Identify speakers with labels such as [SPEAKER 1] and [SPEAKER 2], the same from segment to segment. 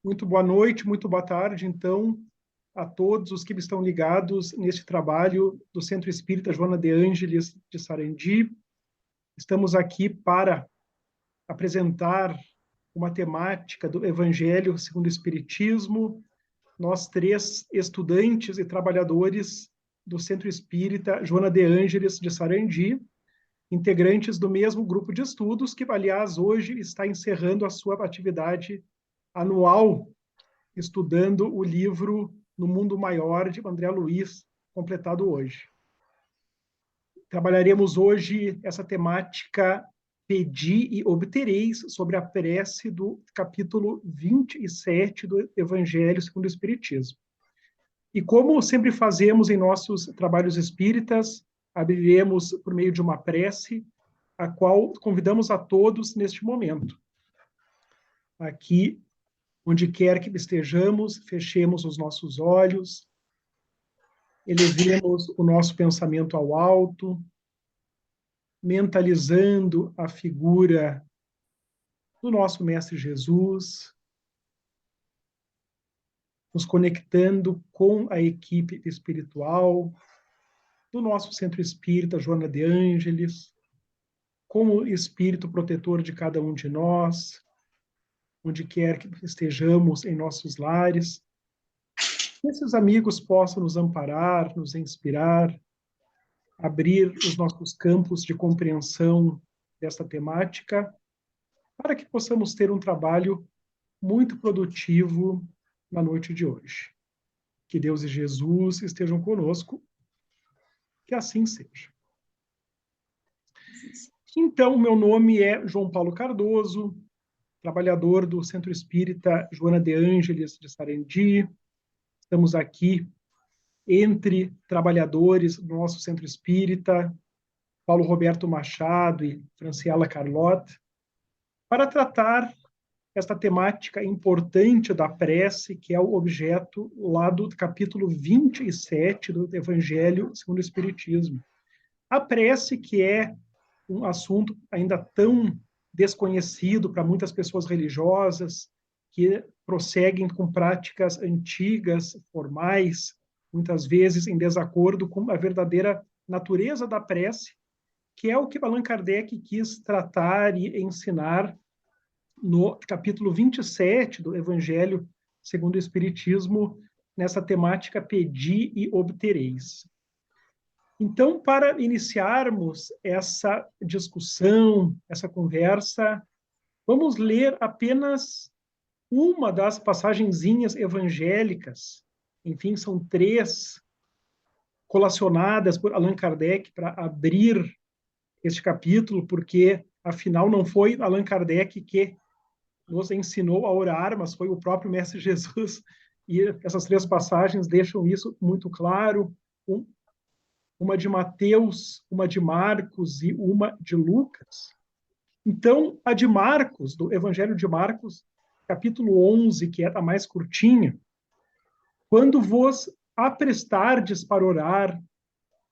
[SPEAKER 1] Muito boa noite, muito boa tarde, então, a todos os que estão ligados neste trabalho do Centro Espírita Joana de Ângeles de Sarandi. Estamos aqui para apresentar uma temática do Evangelho segundo o Espiritismo. Nós três estudantes e trabalhadores do Centro Espírita Joana de Ângeles de Sarandi, integrantes do mesmo grupo de estudos, que, aliás, hoje está encerrando a sua atividade anual, estudando o livro No Mundo Maior, de André Luiz, completado hoje. Trabalharemos hoje essa temática Pedi e Obtereis, sobre a prece do capítulo 27 do Evangelho segundo o Espiritismo. E como sempre fazemos em nossos trabalhos espíritas, abriremos por meio de uma prece, a qual convidamos a todos neste momento. Aqui, onde quer que estejamos, fechemos os nossos olhos, elevemos o nosso pensamento ao alto, mentalizando a figura do nosso Mestre Jesus, nos conectando com a equipe espiritual do nosso Centro Espírita Joana de Ângeles, com o Espírito protetor de cada um de nós, onde quer que estejamos em nossos lares. Que esses amigos possam nos amparar, nos inspirar, abrir os nossos campos de compreensão desta temática, para que possamos ter um trabalho muito produtivo na noite de hoje. Que Deus e Jesus estejam conosco, que assim seja. Então, meu nome é João Paulo Cardoso, trabalhador do Centro Espírita Joana de Ângeles de Sarandi. Estamos aqui entre trabalhadores do nosso Centro Espírita, Paulo Roberto Machado e Franciela Carlotta, para tratar esta temática importante da prece, que é o objeto lá do capítulo 27 do Evangelho segundo o Espiritismo. A prece, que é um assunto ainda tão desconhecido para muitas pessoas religiosas, que prosseguem com práticas antigas, formais, muitas vezes em desacordo com a verdadeira natureza da prece, que é o que Allan Kardec quis tratar e ensinar no capítulo 27 do Evangelho segundo o Espiritismo, nessa temática Pedi e Obtereis. Então, para iniciarmos essa discussão, essa conversa, vamos ler apenas uma das passagenzinhas evangélicas. Enfim, são três colacionadas por Allan Kardec para abrir este capítulo, porque, afinal, não foi Allan Kardec que nos ensinou a orar, mas foi o próprio Mestre Jesus. E essas três passagens deixam isso muito claro. Uma de Mateus, uma de Marcos e uma de Lucas. Então, a de Marcos, do Evangelho de Marcos, capítulo 11, que é a mais curtinha: quando vos aprestardes para orar,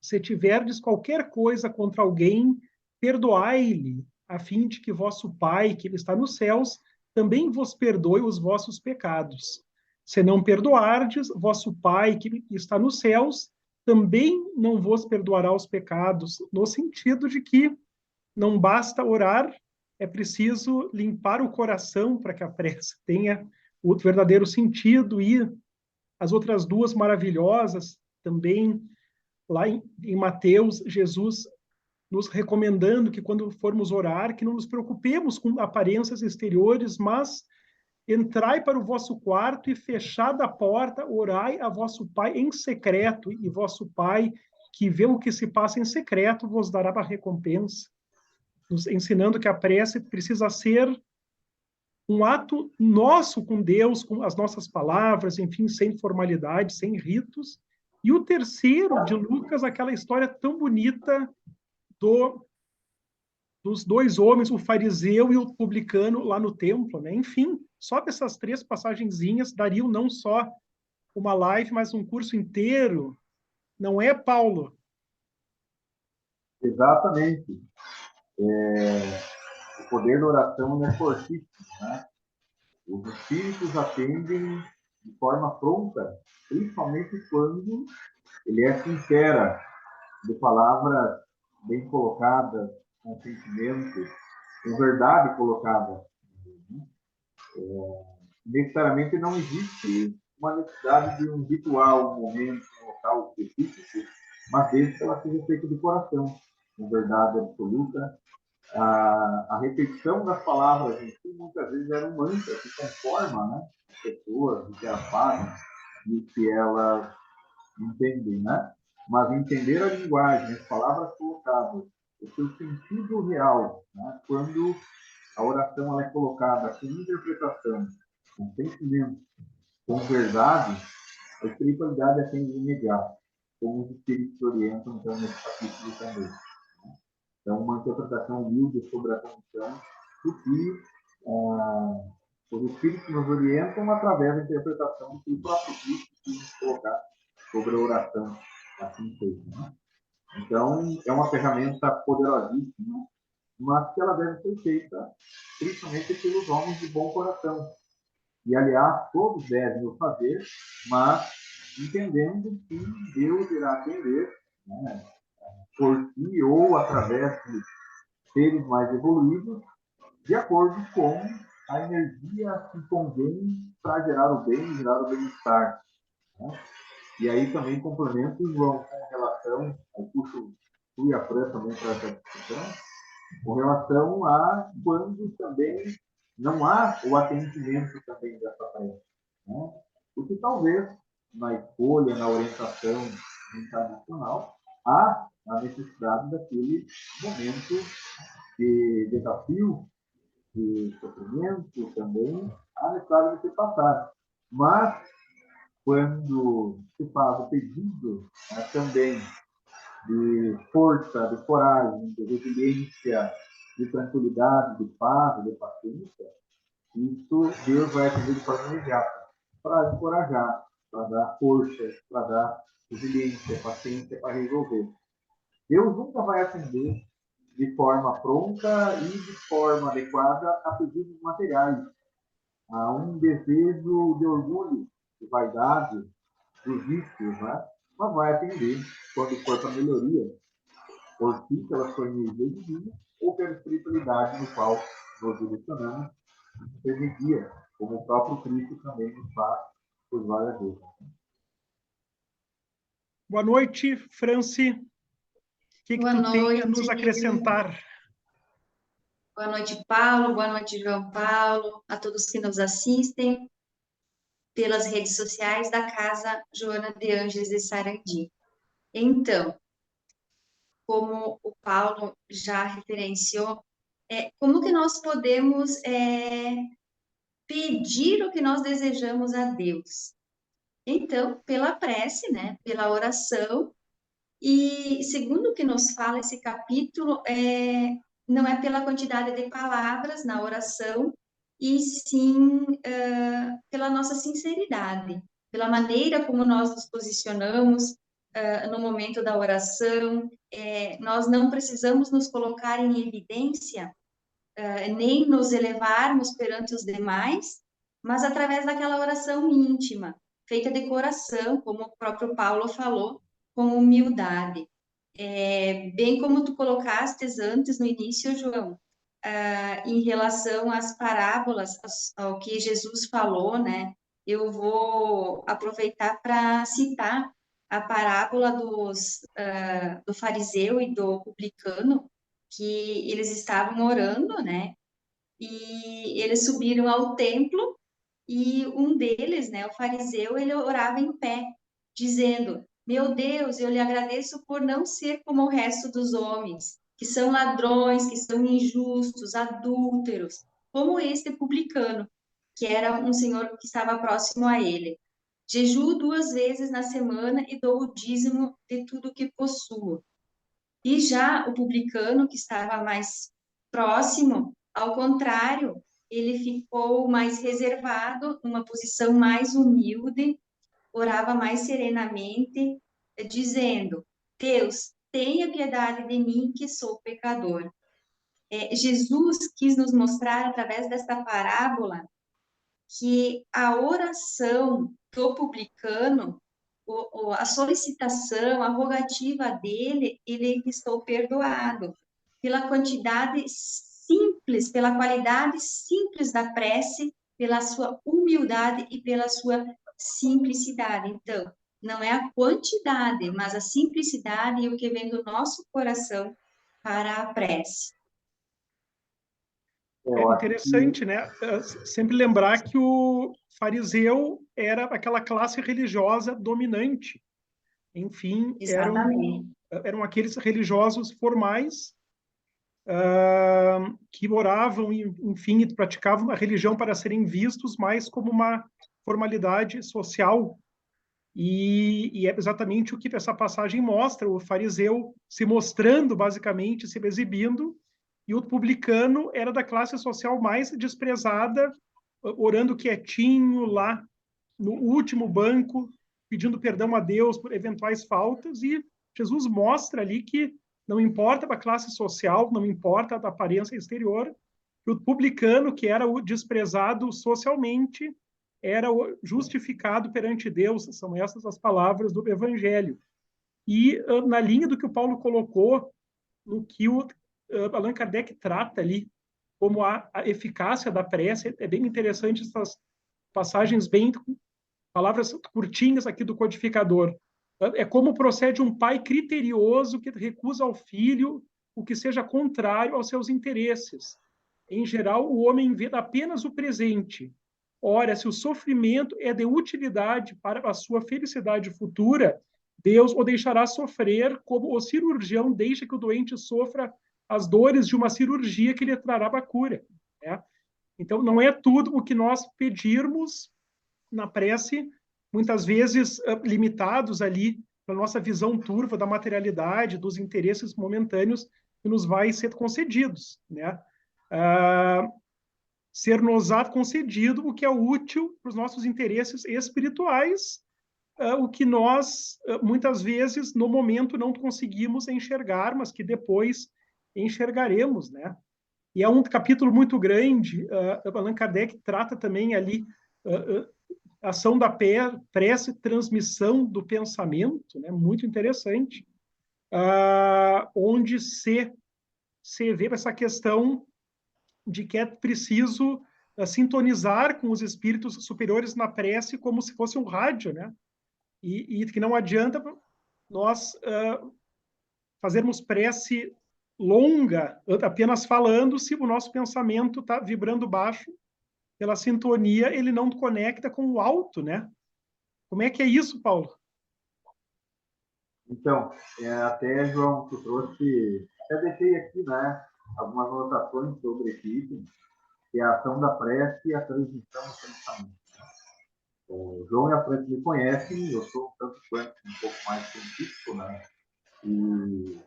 [SPEAKER 1] se tiverdes qualquer coisa contra alguém, perdoai-lhe, a fim de que vosso Pai, que está nos céus, também vos perdoe os vossos pecados. Se não perdoardes, vosso Pai, que está nos céus, também não vos perdoará os pecados, no sentido de que não basta orar, é preciso limpar o coração para que a prece tenha o verdadeiro sentido. E as outras duas maravilhosas também, lá em Mateus, Jesus nos recomendando que, quando formos orar, que não nos preocupemos com aparências exteriores, mas entrai para o vosso quarto e, fechada a porta, orai a vosso Pai em secreto, e vosso Pai, que vê o que se passa em secreto, vos dará a recompensa. Nos ensinando que a prece precisa ser um ato nosso com Deus, com as nossas palavras, enfim, sem formalidade, sem ritos. E o terceiro, de Lucas, aquela história tão bonita dos dois homens, o fariseu e o publicano, lá no templo, né? Enfim, só dessas três passagenzinhas dariam não só uma live, mas um curso inteiro. Não é, Paulo?
[SPEAKER 2] Exatamente. O poder da oração é fortíssimo, né? Os espíritos atendem de forma pronta, principalmente quando ele é sincera, de palavras bem colocadas, com sentimento, com verdade colocada. Necessariamente não existe uma necessidade de um ritual, um momento, um local específico, mas desde que ela seja feita de coração, com verdade absoluta. A repetição das palavras em si, muitas vezes, era um mantra que conforma, né, as pessoas, o que elas fazem e o que elas entendem, né? Mas entender a linguagem, as palavras colocadas, o seu sentido real, né? Quando a oração ela é colocada com interpretação, com sentimento, com verdade, a espiritualidade atende de imediato, como os espíritos orientam, então, nesse capítulo também. Então, uma interpretação humilde sobre a condição do que os espíritos nos orientam através da interpretação que o próprio Cristo quis colocar sobre a oração assim feita. Né? Então, é uma ferramenta poderosíssima, mas que ela deve ser feita principalmente pelos homens de bom coração. E, aliás, todos devem o fazer, mas entendendo que Deus irá atender, né, por si ou através de seres mais evoluídos, de acordo com a energia que convém para gerar o bem, gerar o bem-estar. Né? E aí também complemento, João, com relação, eu puxo tu e a Fran também para essa discussão, com relação a quando também não há o atendimento também dessa frente. Né? Porque talvez na escolha, na orientação internacional, há a necessidade daquele momento de desafio, de sofrimento também, há necessidade de se passar. Mas, quando se faz o pedido, né, também de força, de coragem, de resiliência, de tranquilidade, de paz, de paciência, isso Deus vai atender de forma imediata para encorajar, para dar força, para dar resiliência, paciência para resolver. Deus nunca vai atender de forma pronta e de forma adequada a pedidos materiais. Há um desejo de orgulho, de vaidade, dos vícios, né? Mas vai atender quando for para melhoria, por si, pela sua energia divina, ou pela espiritualidade no qual nos direcionamos, serviria, como o próprio Cristo também nos faz por várias vezes.
[SPEAKER 1] Boa noite, Franci. O que
[SPEAKER 3] Boa
[SPEAKER 1] tu tem a
[SPEAKER 3] noite.
[SPEAKER 1] nos acrescentar?
[SPEAKER 3] Boa noite, Paulo. Boa noite, João Paulo. A todos que nos assistem pelas redes sociais da Casa Joana de Ângeles de Sarandi. Então, como o Paulo já referenciou, como que nós podemos pedir o que nós desejamos a Deus? Então, pela prece, né? Pela oração. E segundo o que nos fala esse capítulo, não é pela quantidade de palavras na oração, e sim pela nossa sinceridade, pela maneira como nós nos posicionamos no momento da oração. Nós não precisamos nos colocar em evidência, nem nos elevarmos perante os demais, mas através daquela oração íntima, feita de coração, como o próprio Paulo falou, com humildade. Bem como tu colocastes antes no início, João, em relação às parábolas, ao que Jesus falou, né? Eu vou aproveitar para citar a parábola do fariseu e do publicano, que eles estavam orando, né? E eles subiram ao templo e um deles, né, o fariseu, ele orava em pé, dizendo: Meu Deus, eu lhe agradeço por não ser como o resto dos homens, que são ladrões, que são injustos, adúlteros, como este publicano, que era um senhor que estava próximo a ele. Jejuo 2 vezes na semana e dou o dízimo de tudo que possuo. E já o publicano, que estava mais próximo, ao contrário, ele ficou mais reservado, numa posição mais humilde, orava mais serenamente, dizendo: Deus, tenha piedade de mim, que sou pecador. Jesus quis nos mostrar, através desta parábola, que a oração do publicano, a solicitação, a rogativa dele, ele estou perdoado pela quantidade simples, pela qualidade simples da prece, pela sua humildade e pela sua simplicidade. Então, não é a quantidade, mas a simplicidade e o que vem do nosso coração para a prece.
[SPEAKER 1] É
[SPEAKER 2] Eu acho que
[SPEAKER 1] interessante, né? Sempre lembrar que o fariseu era aquela classe religiosa dominante. Enfim,
[SPEAKER 3] Exatamente.
[SPEAKER 1] eram aqueles religiosos formais que oravam, enfim, e praticavam a religião para serem vistos mais como uma formalidade social. E é exatamente o que essa passagem mostra: o fariseu se mostrando, basicamente, se exibindo, e o publicano era da classe social mais desprezada, orando quietinho lá no último banco, pedindo perdão a Deus por eventuais faltas. E Jesus mostra ali que não importa a classe social, não importa a aparência exterior, que o publicano, que era o desprezado socialmente, era o justificado perante Deus. São essas as palavras do Evangelho. E na linha do que o Paulo colocou, no que o Allan Kardec trata ali como a eficácia da prece, é bem interessante essas passagens bem palavras curtinhas aqui do codificador. É como procede um pai criterioso que recusa ao filho o que seja contrário aos seus interesses. Em geral, o homem vê apenas o presente. Ora, se o sofrimento é de utilidade para a sua felicidade futura, Deus o deixará sofrer como o cirurgião deixa que o doente sofra as dores de uma cirurgia que lhe trará a cura. Né? Então, não é tudo o que nós pedirmos na prece, muitas vezes limitados ali pela nossa visão turva da materialidade, dos interesses momentâneos que nos vai ser concedidos, né? Ser-nos-á concedido o que é útil para os nossos interesses espirituais, o que nós, muitas vezes, no momento não conseguimos enxergar, mas que depois enxergaremos, né? E é um capítulo muito grande, Allan Kardec trata também ali ação da prece, transmissão do pensamento, né? Muito interessante, onde se vê essa questão de que é preciso sintonizar com os espíritos superiores na prece como se fosse um rádio, né? E que não adianta nós fazermos prece longa apenas falando se o nosso pensamento está vibrando baixo pela sintonia, ele não conecta com o alto, né? Como é que é isso, Paulo?
[SPEAKER 2] Então, até, João, tu trouxe, até deixei aqui, né, algumas anotações sobre esse item, que é a ação da prece e a transmissão do pensamento. O João e a França me conhecem, eu sou um tanto quanto um pouco mais científico, né, e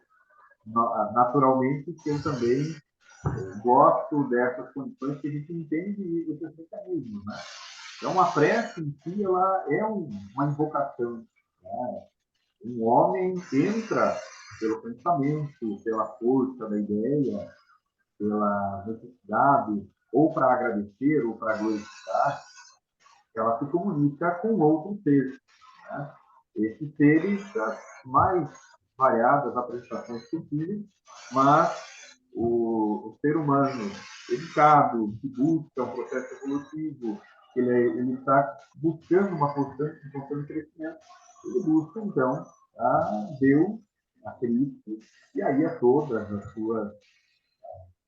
[SPEAKER 2] naturalmente que eu também gosto dessas condições que a gente entende esses mecanismos, né. Então, a prece em si, ela é uma invocação, né? Um homem entra pelo pensamento, pela força da ideia, pela necessidade, ou para agradecer, ou para glorificar, ela se comunica com outro ser. Né? Esses seres, das mais variadas apresentações possíveis, mas o ser humano educado, que busca um processo evolutivo, ele está buscando um constante crescimento, ele busca, então, a Deus, a Cristo, e aí a todas as suas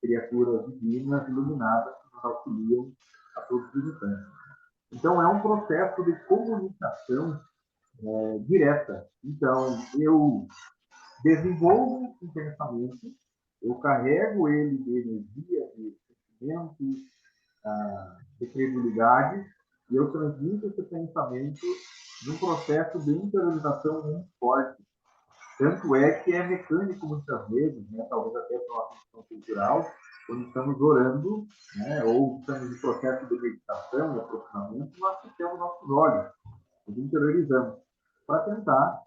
[SPEAKER 2] criaturas divinas iluminadas que nos auxiliam a todos os instantes. Então, é um processo de comunicação direta. Então, eu desenvolvo um pensamento, eu carrego ele de energia, de sentimento, de credulidade, e eu transmito esse pensamento num processo de interiorização muito forte. Tanto é que é mecânico muitas vezes, né? Talvez até por uma questão cultural, quando estamos orando, né? Ou estamos em processo de meditação e aprofundamento, nós fechamos nossos olhos, nos interiorizamos, para tentar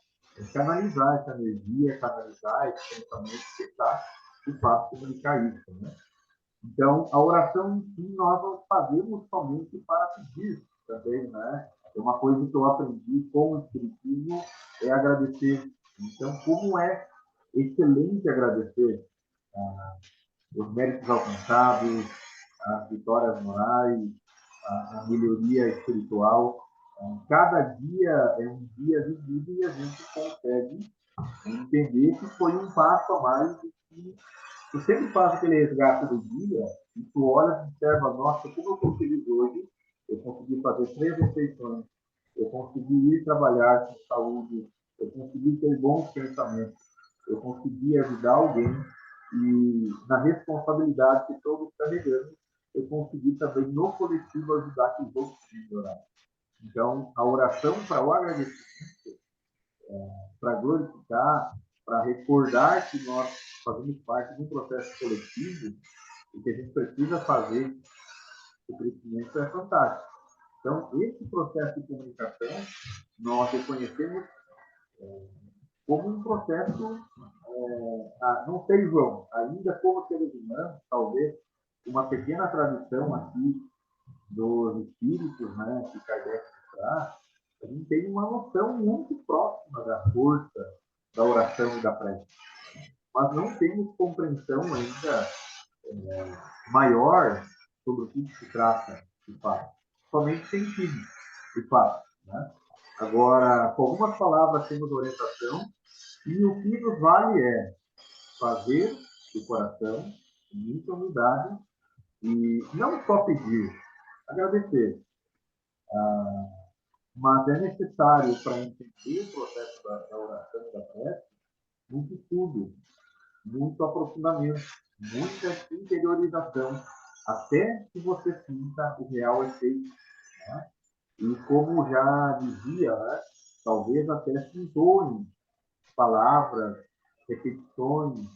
[SPEAKER 2] canalizar essa energia, canalizar esse pensamento que está, de fato, comunicar isso. Né? Então, a oração em si, nós não fazemos somente para pedir também, né? É uma coisa que eu aprendi com o Espiritismo, é agradecer. Então, como é excelente agradecer os méritos alcançados, as vitórias morais, a melhoria espiritual. Cada dia é um dia vivido e a gente consegue entender que foi um passo a mais. Que eu sempre faço aquele resgate do dia e tu olha e observa, nossa, como eu consegui hoje, eu consegui fazer 3 refeições, eu consegui ir trabalhar com saúde, eu consegui ter bons pensamentos, eu consegui ajudar alguém e na responsabilidade que todos carregamos, eu consegui também no coletivo ajudar que os outros melhorar. Então, a oração para o agradecimento, para glorificar, para recordar que nós fazemos parte de um processo coletivo e que a gente precisa fazer o crescimento é fantástico. Então, esse processo de comunicação, nós reconhecemos como um processo, não sei, João, ainda como seres humanos, talvez uma pequena tradição aqui dos espíritos, né, que Kardec traz, a gente tem uma noção muito próxima da força da oração e da prece, mas não temos compreensão ainda maior sobre o que se trata, de fato. Somente sentido, de fato. Né? Agora, com algumas palavras temos orientação, e o que nos vale é fazer do coração, muita humildade, e não só pedir, agradecer. Mas é necessário, para entender o processo da oração e da prece, muito estudo, muito aprofundamento, muita interiorização, até que você sinta o real efeito. Né? E como já dizia, né, talvez até se entoem palavras, repetições,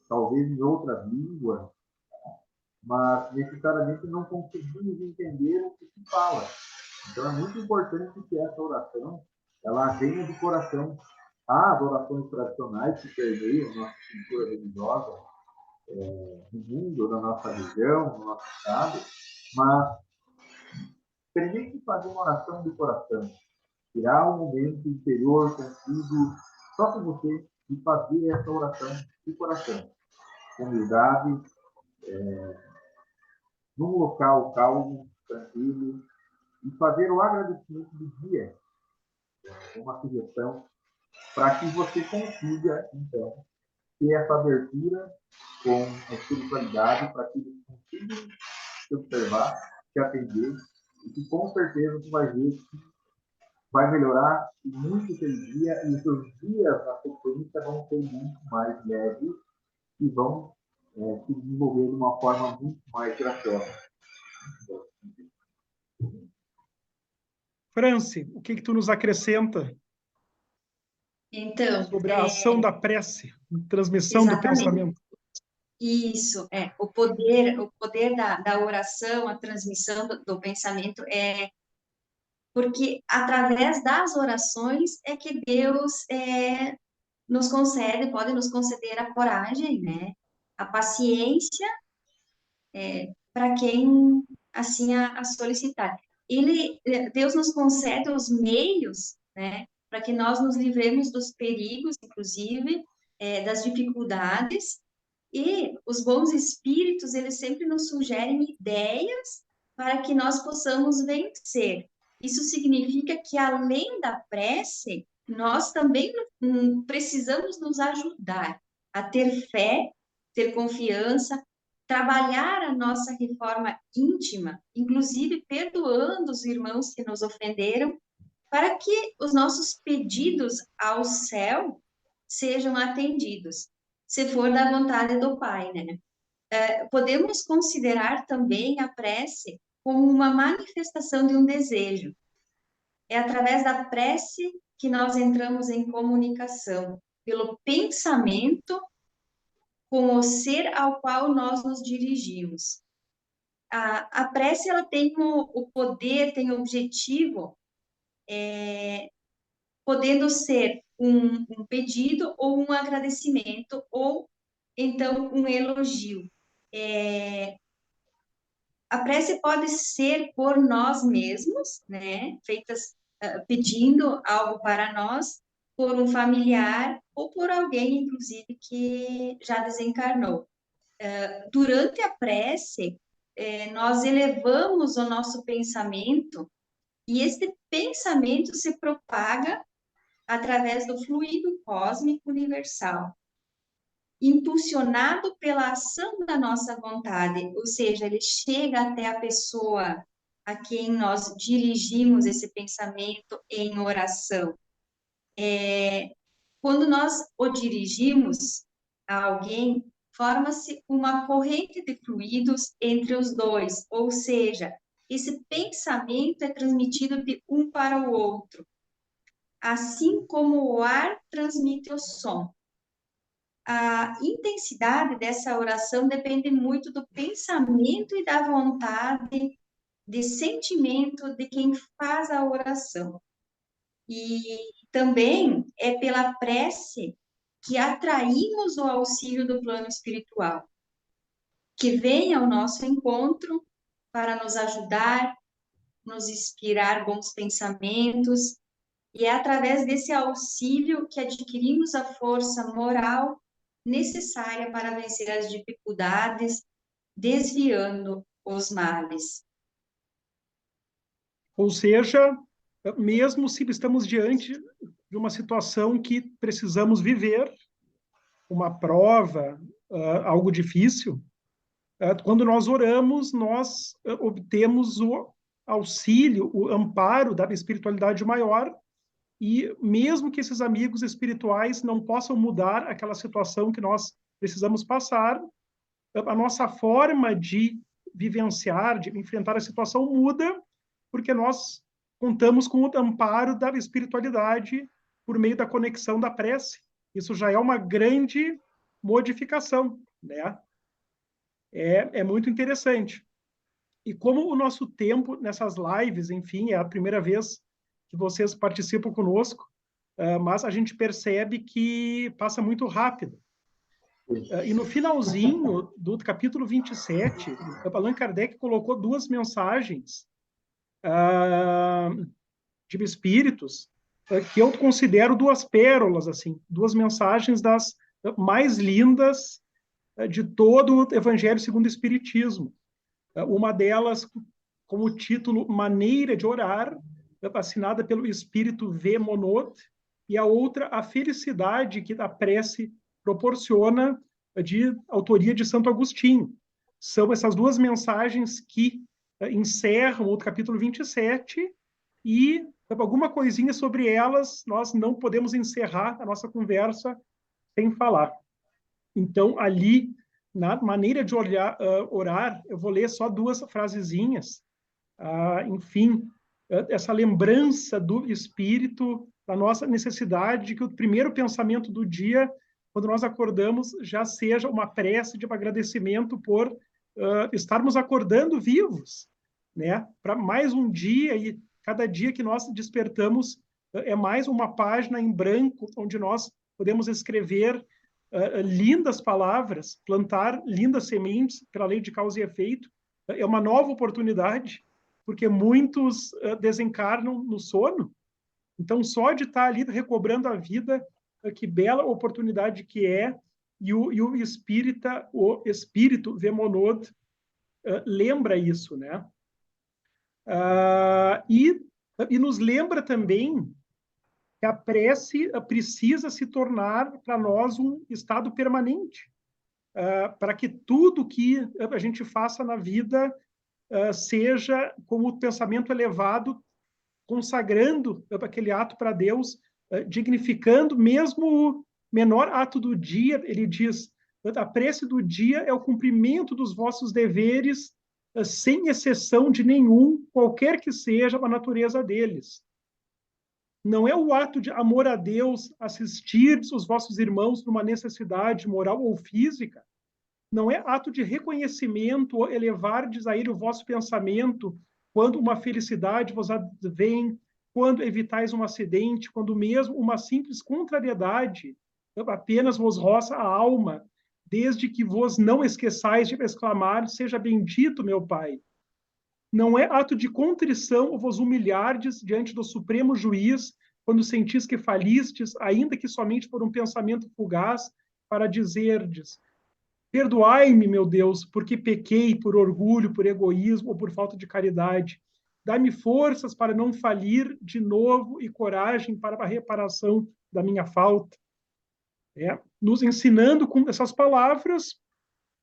[SPEAKER 2] talvez em outras línguas, mas necessariamente não conseguimos entender o que se fala. Então é muito importante que essa oração ela venha do coração. Há as orações tradicionais que permeiam nossa cultura religiosa no mundo, na nossa região, no nosso estado, mas permite fazer uma oração do coração, tirar um momento interior consigo, só com você, e fazer essa oração do coração, com humildade, num local calmo, tranquilo, e fazer o agradecimento do dia, uma sugestão, para que você consiga, então, ter essa abertura com a espiritualidade, para que eles consigam te observar, te atender, e que com certeza tu vai ver que vai melhorar muito o teu dia, e os teus dias na sequência vão ser muito mais leves e vão se desenvolver de uma forma muito mais graciosa.
[SPEAKER 1] Franci, o que tu nos acrescenta
[SPEAKER 3] Então,
[SPEAKER 1] sobre a ação da prece, transmissão do
[SPEAKER 3] exatamente.
[SPEAKER 1] pensamento?
[SPEAKER 3] Isso, o poder da oração, a transmissão do pensamento, porque através das orações é que Deus nos concede, pode nos conceder a coragem, né? A paciência para quem assim a solicitar. Deus nos concede os meios, né? Para que nós nos livremos dos perigos, inclusive, das dificuldades. E os bons espíritos, eles sempre nos sugerem ideias para que nós possamos vencer. Isso significa que, além da prece, nós também precisamos nos ajudar a ter fé, ter confiança, trabalhar a nossa reforma íntima, inclusive perdoando os irmãos que nos ofenderam, para que os nossos pedidos ao céu sejam atendidos, se for da vontade do Pai, né? Podemos considerar também a prece como uma manifestação de um desejo. É através da prece que nós entramos em comunicação, pelo pensamento com o ser ao qual nós nos dirigimos. A prece ela tem o poder, tem o objetivo, podendo ser um pedido ou um agradecimento, ou então um elogio. A prece pode ser por nós mesmos, né? Feitas pedindo algo para nós, por um familiar ou por alguém, inclusive, que já desencarnou. Durante a prece, nós elevamos o nosso pensamento e esse pensamento se propaga através do fluido cósmico universal, impulsionado pela ação da nossa vontade, ou seja, ele chega até a pessoa a quem nós dirigimos esse pensamento em oração. Quando nós o dirigimos a alguém, forma-se uma corrente de fluidos entre os dois, ou seja, esse pensamento é transmitido de um para o outro, assim como o ar transmite o som. A intensidade dessa oração depende muito do pensamento e da vontade, de sentimento de quem faz a oração. E também é pela prece que atraímos o auxílio do plano espiritual, que vem ao nosso encontro para nos ajudar, nos inspirar bons pensamentos, e é através desse auxílio que adquirimos a força moral necessária para vencer as dificuldades, desviando os males.
[SPEAKER 1] Ou seja, mesmo se estamos diante de uma situação que precisamos viver, uma prova, algo difícil, quando nós oramos, nós obtemos o auxílio, o amparo da espiritualidade maior, e mesmo que esses amigos espirituais não possam mudar aquela situação que nós precisamos passar, a nossa forma de vivenciar, de enfrentar a situação muda, porque nós contamos com o amparo da espiritualidade por meio da conexão da prece. Isso já é uma grande modificação, né? É muito interessante. E como o nosso tempo nessas lives, enfim, é a primeira vez que vocês participam conosco, mas a gente percebe que passa muito rápido. E no finalzinho do capítulo 27, Allan Kardec colocou duas mensagens de espíritos que eu considero duas pérolas, assim, duas mensagens das mais lindas de todo o Evangelho segundo o Espiritismo. Uma delas com o título Maneira de Orar, assinada pelo Espírito V. Monod, e a outra, A Felicidade que a Prece Proporciona, de autoria de Santo Agostinho. São essas duas mensagens que encerram o capítulo 27 e alguma coisinha sobre elas nós não podemos encerrar a nossa conversa sem falar. Então, ali, na maneira de orar, eu vou ler só duas frasezinhas. Enfim, essa lembrança do Espírito, da nossa necessidade de que o primeiro pensamento do dia, quando nós acordamos, já seja uma prece de agradecimento por estarmos acordando vivos, né? Para mais um dia, e cada dia que nós despertamos é mais uma página em branco, onde nós podemos escrever lindas palavras, plantar lindas sementes pela lei de causa e efeito. É uma nova oportunidade, porque muitos desencarnam no sono. Então, só de estar ali recobrando a vida, que bela oportunidade que é, e o Espírito V. Monod lembra isso, né? E nos lembra também que a prece precisa se tornar para nós um estado permanente, para que tudo que a gente faça na vida seja como o pensamento elevado, consagrando aquele ato para Deus, dignificando mesmo o menor ato do dia. Ele diz, a prece do dia é o cumprimento dos vossos deveres, sem exceção de nenhum, qualquer que seja a natureza deles. Não é o ato de amor a Deus, assistir os vossos irmãos numa necessidade moral ou física. Não é ato de reconhecimento ou elevardes a ele o vosso pensamento quando uma felicidade vos advém, quando evitais um acidente, quando mesmo uma simples contrariedade apenas vos roça a alma, desde que vos não esqueçais de exclamar, seja bendito, meu Pai. Não é ato de contrição ou vos humilhardes diante do supremo juiz, quando sentis que falistes, ainda que somente por um pensamento fugaz, para dizerdes: perdoai-me, meu Deus, porque pequei por orgulho, por egoísmo ou por falta de caridade. Dai-me forças para não falir de novo e coragem para a reparação da minha falta. Nos ensinando com essas palavras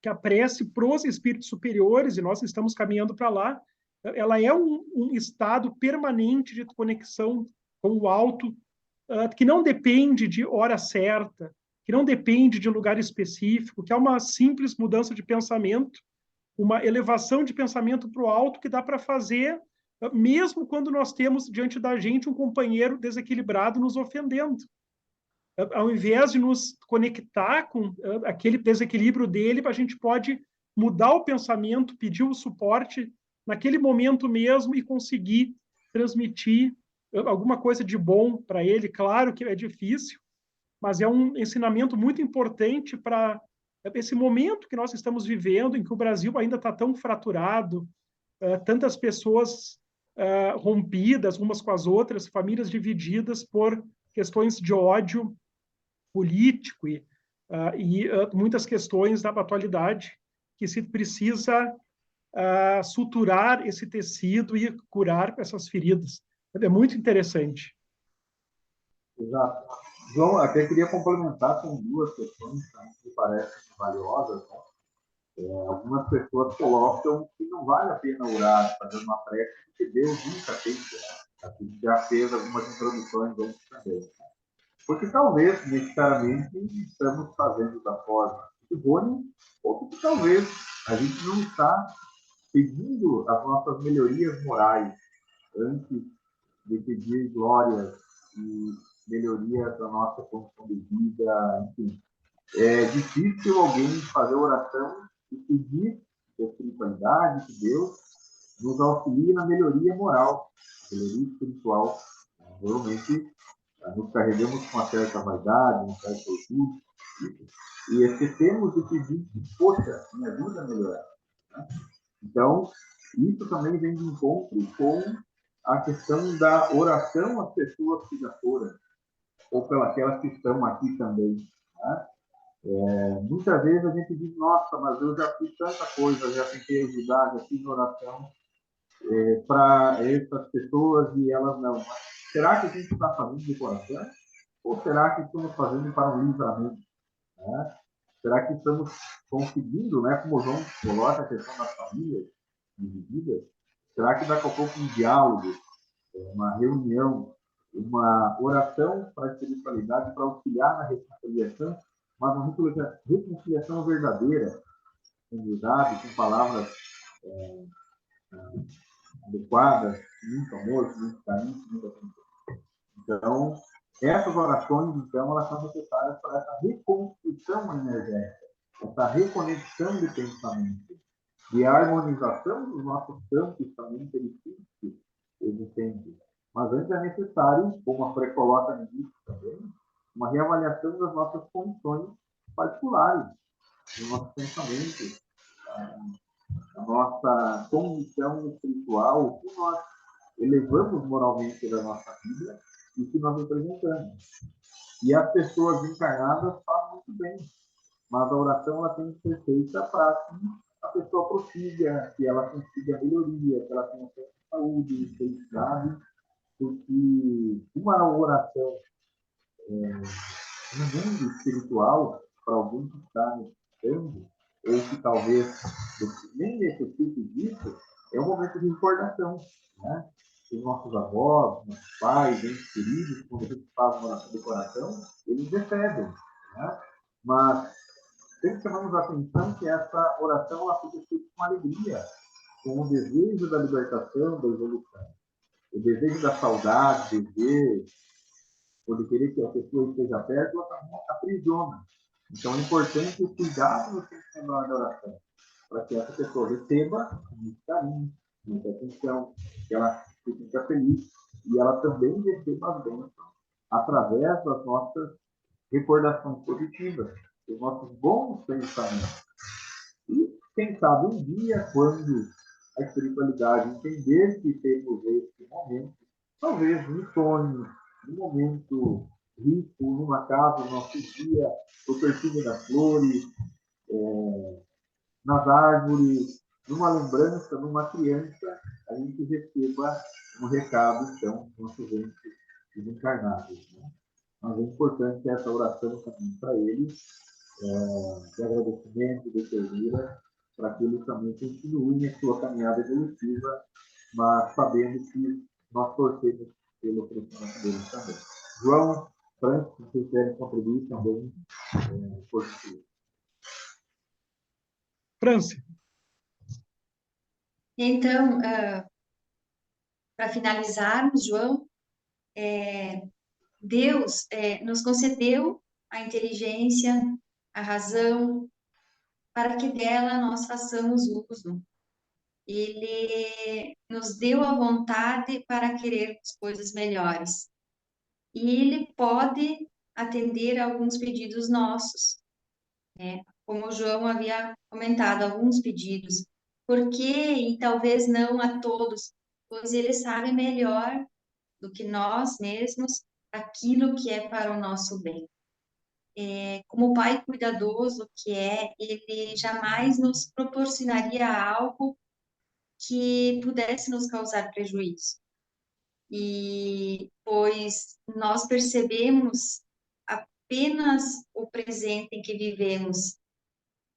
[SPEAKER 1] que a prece para os espíritos superiores, e nós estamos caminhando para lá, ela é um estado permanente de conexão com o alto, que não depende de hora certa, que não depende de lugar específico, que é uma simples mudança de pensamento, uma elevação de pensamento para o alto que dá para fazer, mesmo quando nós temos diante da gente um companheiro desequilibrado nos ofendendo. Ao invés de nos conectar com aquele desequilíbrio dele, a gente pode mudar o pensamento, pedir o suporte naquele momento mesmo e conseguir transmitir alguma coisa de bom para ele. Claro que é difícil, mas é um ensinamento muito importante para esse momento que nós estamos vivendo, em que o Brasil ainda está tão fraturado, tantas pessoas rompidas umas com as outras, famílias divididas por questões de ódio político e muitas questões da atualidade que se precisa suturar esse tecido e curar essas feridas. É muito interessante.
[SPEAKER 2] Exato. João, até queria complementar com duas questões que me parecem valiosas. Né? Algumas pessoas colocam que não vale a pena orar fazendo uma prece, porque Deus nunca fez. Né? A gente já fez algumas introduções antes também. Né? Porque talvez, necessariamente, estamos fazendo da forma errônea, ou porque talvez a gente não está pedindo as nossas melhorias morais antes de pedir glórias e melhoria da nossa condição de vida, enfim. É difícil alguém fazer oração e pedir a espiritualidade, que Deus nos auxilie na melhoria moral, melhoria espiritual. Realmente, nos carregamos com uma certa vaidade, um certo orgulho, e esquecemos de pedir que, poxa, me ajuda a melhorar. Né? Então, isso também vem de encontro com a questão da oração às pessoas que já foram, ou pelas que estão aqui também. Né? Muitas vezes a gente diz, nossa, mas eu já fiz tanta coisa, já tentei ajudar, já fiz oração para essas pessoas e elas não. Mas será que a gente está fazendo de coração? Ou será que estamos fazendo para um livramento? Né? Será que estamos conseguindo, né, como o João coloca a questão das famílias divididas, será que daqui a pouco um diálogo, uma reunião, uma oração para a espiritualidade, para auxiliar na reconciliação, mas uma reconciliação verdadeira, com humildade, com palavras adequadas, muito amor, muito carinho, muito atenção. Então, essas orações, então, elas são necessárias para essa reconstrução energética, essa reconexão de pensamento, de harmonização dos nossos campos também periféricos existentes. Mas antes é necessário, como a Frei coloca no início também, uma reavaliação das nossas condições particulares, dos nossos pensamentos, a nossa condição espiritual, o que nós elevamos moralmente da nossa vida e o que nós representamos. E as pessoas encarnadas fazem muito bem, mas a oração ela tem que ser feita para que a pessoa prossiga, que ela consiga melhoria, que ela tenha saúde, felicidade, porque uma oração no mundo espiritual, para alguém que está necessitando, ou que talvez nem necessite disso, é um momento de recordação. Né? Os nossos avós, nossos pais, entes queridos, quando a gente faz uma oração de coração, eles recebem. Né? Mas sempre chamamos a atenção que essa oração ela fica feita com alegria, com o desejo da libertação, da evolução. O desejo da saudade, dever, ou de querer que a pessoa esteja perto, ela também aprisiona. Então é importante o cuidado no tempo da oração, para que essa pessoa receba muito carinho, muita atenção, que ela se sinta feliz e ela também receba as bênçãos através das nossas recordações positivas, dos nossos bons pensamentos. E quem sabe um dia, quando a espiritualidade, entender que temos esse momento, talvez no sonho, no momento rico, numa casa, no nosso dia, o perfume das flores, nas árvores, numa lembrança, numa criança, a gente receba um recado, então, dos nossos entes desencarnados. Né? Mas é importante essa oração também para eles, de agradecimento, de ternura, para que eles também continuem a sua caminhada evolutiva, mas sabendo que nós torcemos pelo crescimento deles também. João, Francis, se vocês querem contribuir também, por favor.
[SPEAKER 1] Franci.
[SPEAKER 3] Então, para finalizarmos, João, Deus nos concedeu a inteligência, a razão, para que dela nós façamos uso. Ele nos deu a vontade para querermos coisas melhores. E ele pode atender a alguns pedidos nossos, né? Como o João havia comentado, alguns pedidos. Por quê? E talvez não a todos, pois ele sabe melhor do que nós mesmos aquilo que é para o nosso bem. Como pai cuidadoso que é, ele jamais nos proporcionaria algo que pudesse nos causar prejuízo. E pois nós percebemos apenas o presente em que vivemos,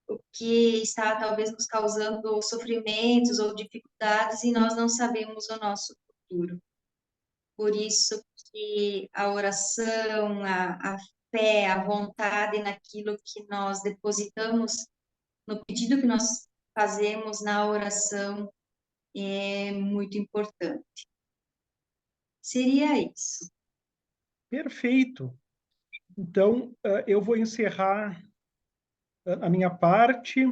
[SPEAKER 3] o que está talvez nos causando sofrimentos ou dificuldades e nós não sabemos o nosso futuro. Por isso que a oração, a fé, a vontade naquilo que nós depositamos, no pedido que nós fazemos na oração, é muito importante. Seria isso.
[SPEAKER 1] Perfeito. Então, eu vou encerrar a minha parte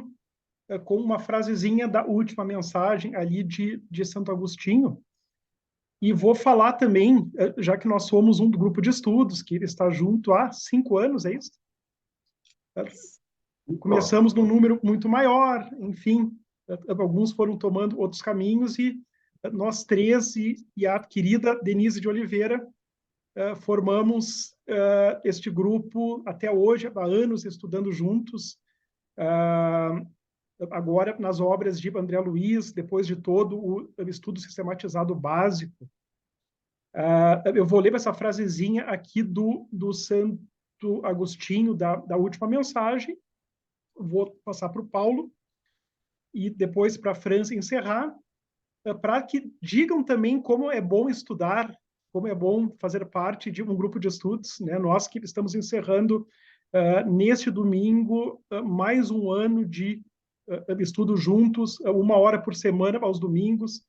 [SPEAKER 1] com uma frasezinha da última mensagem ali de Santo Agostinho. E vou falar também, já que nós somos um grupo de estudos, que está junto há 5 anos, é isso? Começamos num número muito maior, enfim, alguns foram tomando outros caminhos e nós três e a querida Denise de Oliveira formamos este grupo até hoje, há anos estudando juntos, agora nas obras de André Luiz, depois de todo o estudo sistematizado básico. Eu vou ler essa frasezinha aqui do Santo Agostinho, da última mensagem, vou passar para o Paulo e depois para a França encerrar, para que digam também como é bom estudar, como é bom fazer parte de um grupo de estudos, né? Nós que estamos encerrando neste domingo mais um ano de estudo juntos, 1 hora por semana aos domingos,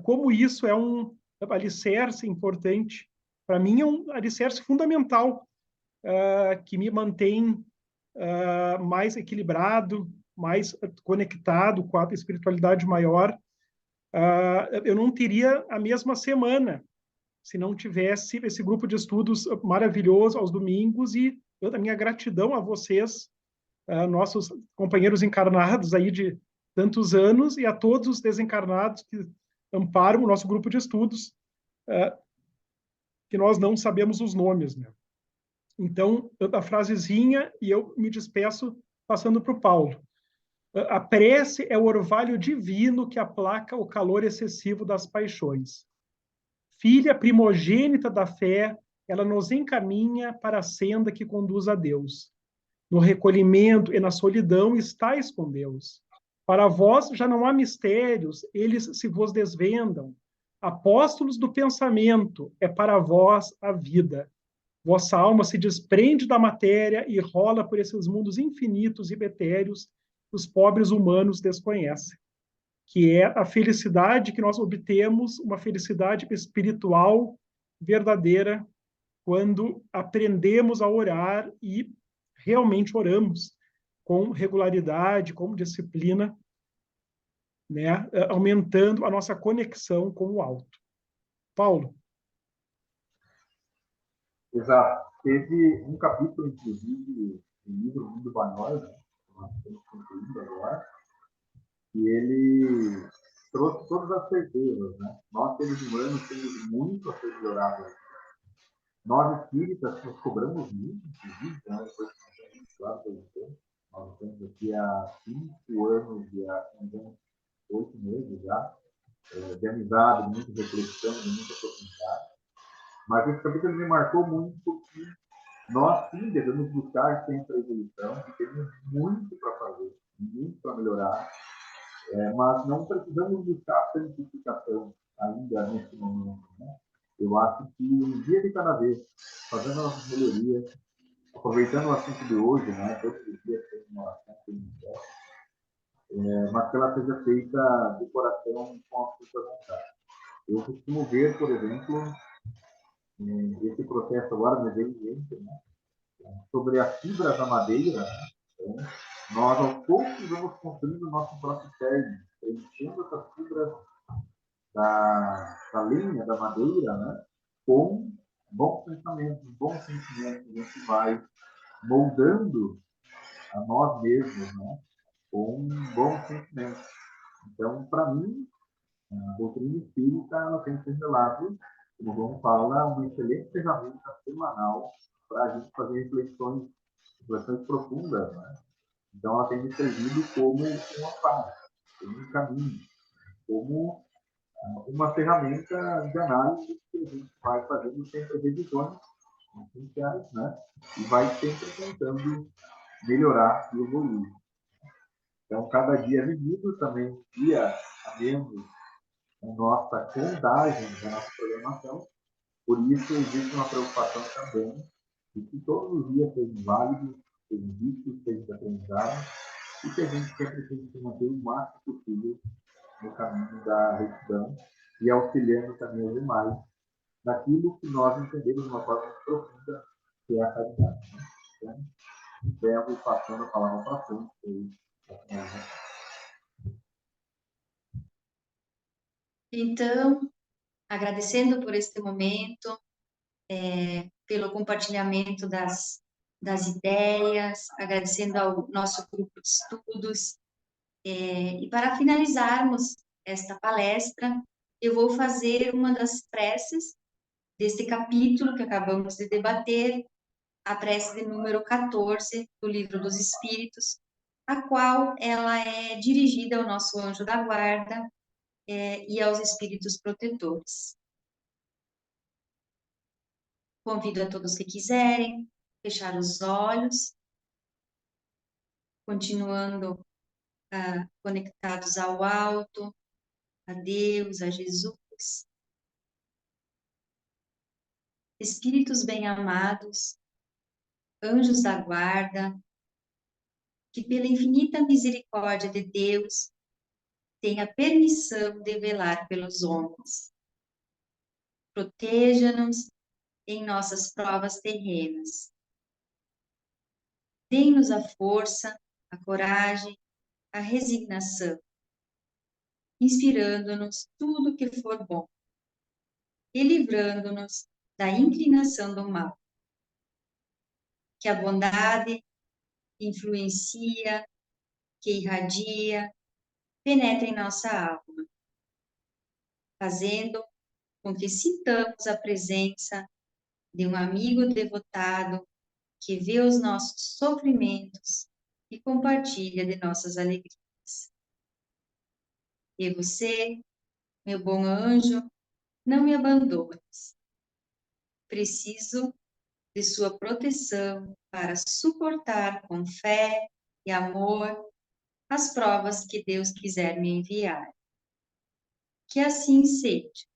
[SPEAKER 1] como isso é um alicerce importante, para mim é um alicerce fundamental, que me mantém mais equilibrado, mais conectado com a espiritualidade maior. Eu não teria a mesma semana se não tivesse esse grupo de estudos maravilhoso aos domingos, e a minha gratidão a vocês, nossos companheiros encarnados aí de tantos anos, e a todos os desencarnados que amparam o nosso grupo de estudos, que nós não sabemos os nomes, né? Então, a frasezinha, e eu me despeço passando para o Paulo. A prece é o orvalho divino que aplaca o calor excessivo das paixões. Filha primogênita da fé, ela nos encaminha para a senda que conduz a Deus. No recolhimento e na solidão estais com Deus. Para vós já não há mistérios, eles se vos desvendam. Apóstolos do pensamento, é para vós a vida. Vossa alma se desprende da matéria e rola por esses mundos infinitos e etéreos que os pobres humanos desconhecem, que é a felicidade que nós obtemos, uma felicidade espiritual verdadeira, quando aprendemos a orar e realmente oramos com regularidade, com disciplina, né, aumentando a nossa conexão com o alto. Paulo.
[SPEAKER 2] Exato. Teve um capítulo, inclusive, do livro Mundo Banói, né, que nós estamos concluindo agora, e ele trouxe todas as certezas, né? Nós, seres humanos, temos muito a ser melhorado. Nós, espíritas, nós cobramos muito, inclusive, né? Depois que nós estamos aqui há 5 anos, há 8 meses já, de amizade, de muita reflexão, de muita profundidade. Mas esse capítulo me marcou muito porque nós, sim, devemos buscar sempre a evolução, e temos muito para fazer, muito para melhorar, mas não precisamos buscar a santificação ainda nesse momento, né? Eu acho que um dia de cada vez, fazendo nossas melhorias, aproveitando o assunto de hoje, né? Todos os dias tem uma oração que mas que ela seja feita de coração com a sua vontade. Eu costumo ver, por exemplo, esse processo agora me veio né? Sobre as fibras da madeira, né? Então, nós aos poucos vamos construindo o nosso próprio cerne, preenchendo essas fibras da linha, da madeira, né? Com bons pensamentos, bons sentimentos, a gente vai moldando a nós mesmos, né? Com bons sentimentos. Então, para mim, a doutrina espírita ela tem se revelado, como o João fala, uma excelente ferramenta semanal para a gente fazer reflexões profundas, né? Então, ela tem me servido como uma paz, como um caminho, como uma ferramenta de análise que a gente vai fazendo sempre revisões essenciais, né? E vai sempre tentando melhorar e evoluir. Então, cada dia vivido também um dia a menos a nossa contagem da nossa programação. Por isso, existe uma preocupação também de que todos os dias sejam válidos, sejam vistos, sejam aprendizados, e que a gente sempre tem que se manter o máximo possível no caminho da retidão e auxiliando também os demais naquilo que nós entendemos de uma forma profunda, que é a caridade. Né? Então, vou passando a palavra para frente.
[SPEAKER 3] Então, agradecendo por este momento, pelo compartilhamento das ideias, agradecendo ao nosso grupo de estudos. E para finalizarmos esta palestra, eu vou fazer uma das preces deste capítulo que acabamos de debater, a prece de número 14 do Livro dos Espíritos, a qual ela é dirigida ao nosso anjo da guarda e aos espíritos protetores. Convido a todos que quiserem fechar os olhos, continuando conectados ao alto, a Deus, a Jesus. Espíritos bem-amados, anjos da guarda, que pela infinita misericórdia de Deus tenha permissão de velar pelos homens. Proteja-nos em nossas provas terrenas. Dê-nos a força, a coragem, a resignação, inspirando-nos tudo que for bom e livrando-nos da inclinação do mal. Que a bondade influencia, que irradia, penetra em nossa alma, fazendo com que sintamos a presença de um amigo devotado que vê os nossos sofrimentos e compartilha de nossas alegrias. E você, meu bom anjo, não me abandones. Preciso de sua proteção para suportar com fé e amor as provas que Deus quiser me enviar. Que assim seja.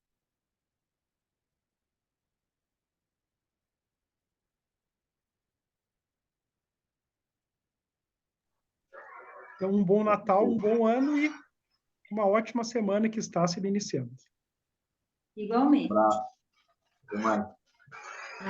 [SPEAKER 1] Então, um bom Natal, um bom ano e uma ótima semana que está se iniciando.
[SPEAKER 3] Igualmente.
[SPEAKER 2] Abraço. Até mais.